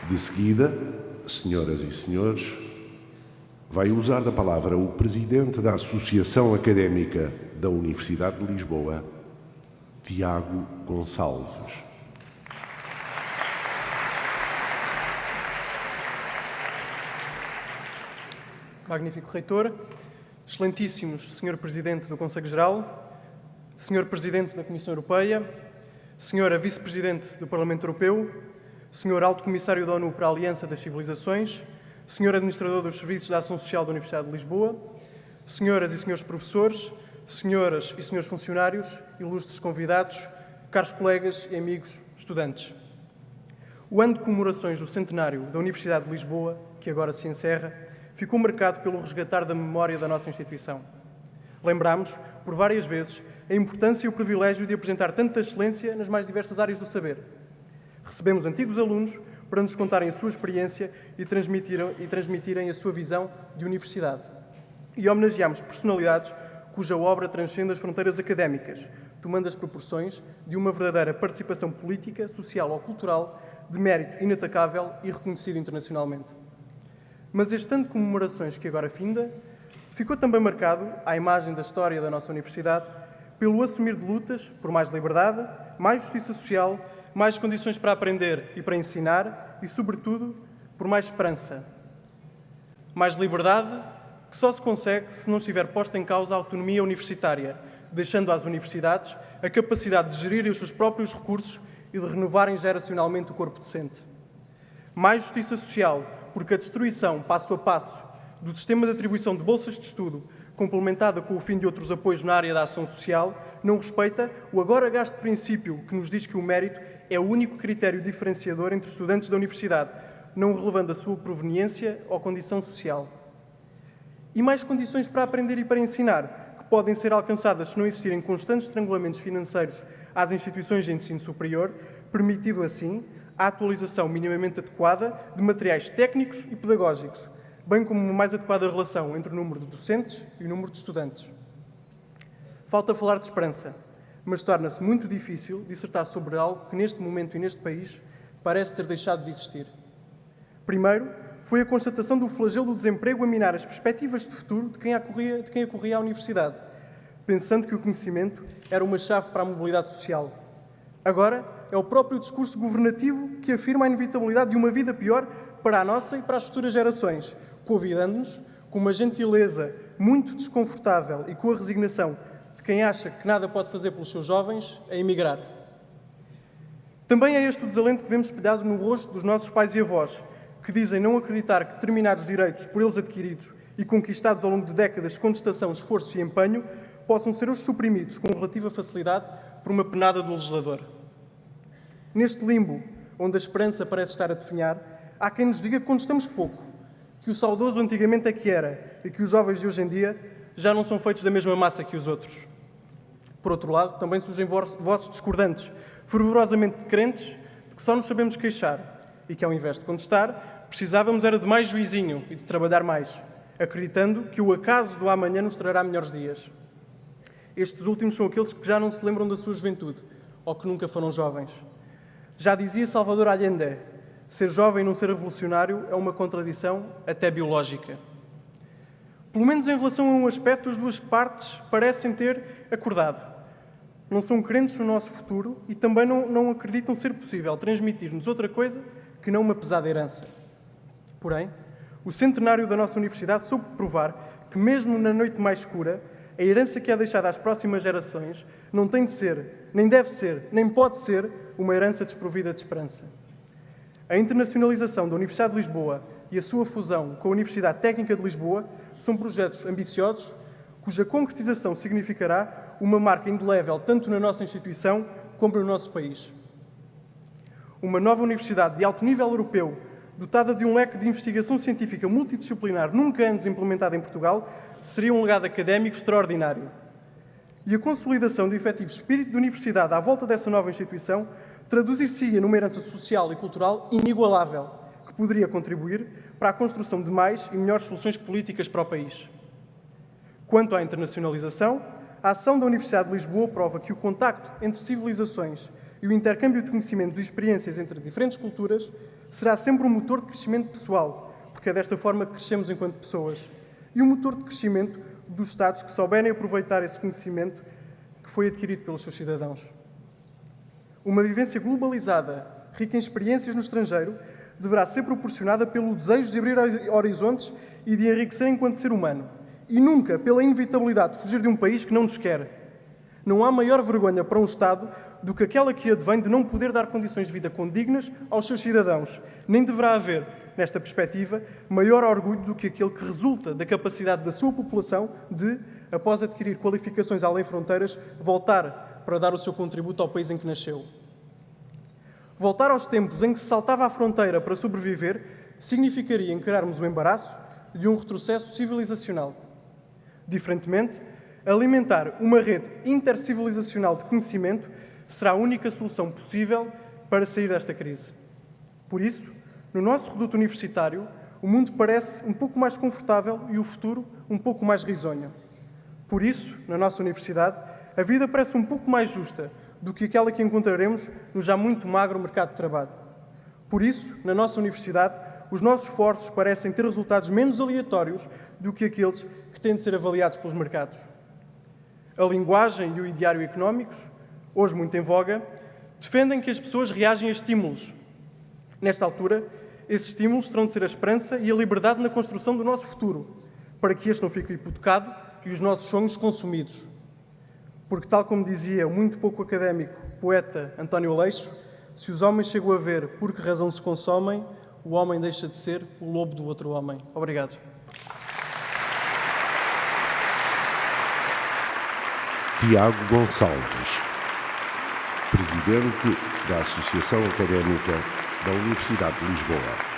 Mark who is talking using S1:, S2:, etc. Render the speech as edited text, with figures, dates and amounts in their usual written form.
S1: De seguida, senhoras e senhores, vai usar da palavra o presidente da Associação Académica da Universidade de Lisboa, Tiago Gonçalves.
S2: Magnífico Reitor, excelentíssimos Sr. Presidente do Conselho Geral, Sr. Presidente da Comissão Europeia, Sra. Vice-Presidente do Parlamento Europeu, Sr. Alto Comissário da ONU para a Aliança das Civilizações, Sr. Administrador dos Serviços da Ação Social da Universidade de Lisboa, Senhoras e Senhores Professores, Senhoras e Senhores Funcionários, ilustres convidados, caros colegas e amigos estudantes. O ano de comemorações do centenário da Universidade de Lisboa, que agora se encerra, ficou marcado pelo resgatar da memória da nossa instituição. Lembramos, por várias vezes, a importância e o privilégio de apresentar tanta excelência nas mais diversas áreas do saber. Recebemos antigos alunos para nos contarem a sua experiência e transmitirem a sua visão de universidade. E homenageamos personalidades cuja obra transcende as fronteiras académicas, tomando as proporções de uma verdadeira participação política, social ou cultural de mérito inatacável e reconhecido internacionalmente. Mas este ano de comemorações que agora finda, ficou também marcado, à imagem da história da nossa universidade, pelo assumir de lutas por mais liberdade, mais justiça social, mais condições para aprender e para ensinar e, sobretudo, por mais esperança. Mais liberdade que só se consegue se não estiver posta em causa a autonomia universitária, deixando às universidades a capacidade de gerirem os seus próprios recursos e de renovarem geracionalmente o corpo docente. Mais justiça social, porque a destruição, passo a passo, do sistema de atribuição de bolsas de estudo, complementada com o fim de outros apoios na área da ação social, não respeita o agora gasto princípio que nos diz que o mérito é o único critério diferenciador entre estudantes da universidade, não relevando a sua proveniência ou condição social. E mais condições para aprender e para ensinar, que podem ser alcançadas se não existirem constantes estrangulamentos financeiros às instituições de ensino superior, permitido assim a atualização minimamente adequada de materiais técnicos e pedagógicos, bem como uma mais adequada relação entre o número de docentes e o número de estudantes. Falta falar de esperança, mas torna-se muito difícil dissertar sobre algo que neste momento e neste país parece ter deixado de existir. Primeiro, foi a constatação do flagelo do desemprego a minar as perspectivas de futuro de quem acorria à universidade, pensando que o conhecimento era uma chave para a mobilidade social. Agora, é o próprio discurso governativo que afirma a inevitabilidade de uma vida pior para a nossa e para as futuras gerações, convidando-nos, com uma gentileza muito desconfortável e com a resignação de quem acha que nada pode fazer pelos seus jovens, a emigrar. Também é este o desalento que vemos espelhado no rosto dos nossos pais e avós, que dizem não acreditar que determinados direitos por eles adquiridos e conquistados ao longo de décadas de contestação, esforço e empenho possam ser hoje suprimidos com relativa facilidade por uma penada do legislador. Neste limbo, onde a esperança parece estar a definhar, há quem nos diga que contestamos pouco, que o saudoso antigamente é que era e que os jovens de hoje em dia já não são feitos da mesma massa que os outros. Por outro lado, também surgem vozes discordantes, fervorosamente crentes de que só nos sabemos queixar e que, ao invés de contestar, precisávamos era de mais juizinho e de trabalhar mais, acreditando que o acaso do amanhã nos trará melhores dias. Estes últimos são aqueles que já não se lembram da sua juventude ou que nunca foram jovens. Já dizia Salvador Allende, ser jovem e não ser revolucionário é uma contradição até biológica. Pelo menos em relação a um aspecto, as duas partes parecem ter acordado. Não são crentes no nosso futuro e também não acreditam ser possível transmitir-nos outra coisa que não uma pesada herança. Porém, o centenário da nossa universidade soube provar que, mesmo na noite mais escura, a herança que é deixada às próximas gerações não tem de ser, nem deve ser, nem pode ser uma herança desprovida de esperança. A internacionalização da Universidade de Lisboa e a sua fusão com a Universidade Técnica de Lisboa são projetos ambiciosos, cuja concretização significará uma marca indelével tanto na nossa instituição como no nosso país. Uma nova universidade de alto nível europeu, dotada de um leque de investigação científica multidisciplinar nunca antes implementada em Portugal, seria um legado académico extraordinário. E a consolidação do efetivo espírito de universidade à volta dessa nova instituição traduzir-se-ia numa herança social e cultural inigualável, que poderia contribuir para a construção de mais e melhores soluções políticas para o país. Quanto à internacionalização, a ação da Universidade de Lisboa prova que o contacto entre civilizações e o intercâmbio de conhecimentos e experiências entre diferentes culturas será sempre um motor de crescimento pessoal, porque é desta forma que crescemos enquanto pessoas, e um motor de crescimento dos Estados que souberem aproveitar esse conhecimento que foi adquirido pelos seus cidadãos. Uma vivência globalizada, rica em experiências no estrangeiro, deverá ser proporcionada pelo desejo de abrir horizontes e de enriquecer enquanto ser humano, e nunca pela inevitabilidade de fugir de um país que não nos quer. Não há maior vergonha para um Estado do que aquela que advém de não poder dar condições de vida condignas aos seus cidadãos. Nem deverá haver, nesta perspectiva, maior orgulho do que aquele que resulta da capacidade da sua população de, após adquirir qualificações além fronteiras, voltar para dar o seu contributo ao país em que nasceu. Voltar aos tempos em que se saltava a fronteira para sobreviver significaria encararmos o embaraço de um retrocesso civilizacional. Diferentemente, alimentar uma rede intercivilizacional de conhecimento será a única solução possível para sair desta crise. Por isso, no nosso reduto universitário, o mundo parece um pouco mais confortável e o futuro um pouco mais risonho. Por isso, na nossa universidade, a vida parece um pouco mais justa do que aquela que encontraremos no já muito magro mercado de trabalho. Por isso, na nossa universidade, os nossos esforços parecem ter resultados menos aleatórios do que aqueles que têm de ser avaliados pelos mercados. A linguagem e o ideário económicos, hoje muito em voga, defendem que as pessoas reagem a estímulos. Nesta altura, esses estímulos terão de ser a esperança e a liberdade na construção do nosso futuro, para que este não fique hipotecado e os nossos sonhos consumidos. Porque, tal como dizia o muito pouco académico poeta António Aleixo, se os homens chegam a ver por que razão se consomem, o homem deixa de ser o lobo do outro homem. Obrigado.
S1: Tiago Gonçalves, Presidente da Associação Académica da Universidade de Lisboa.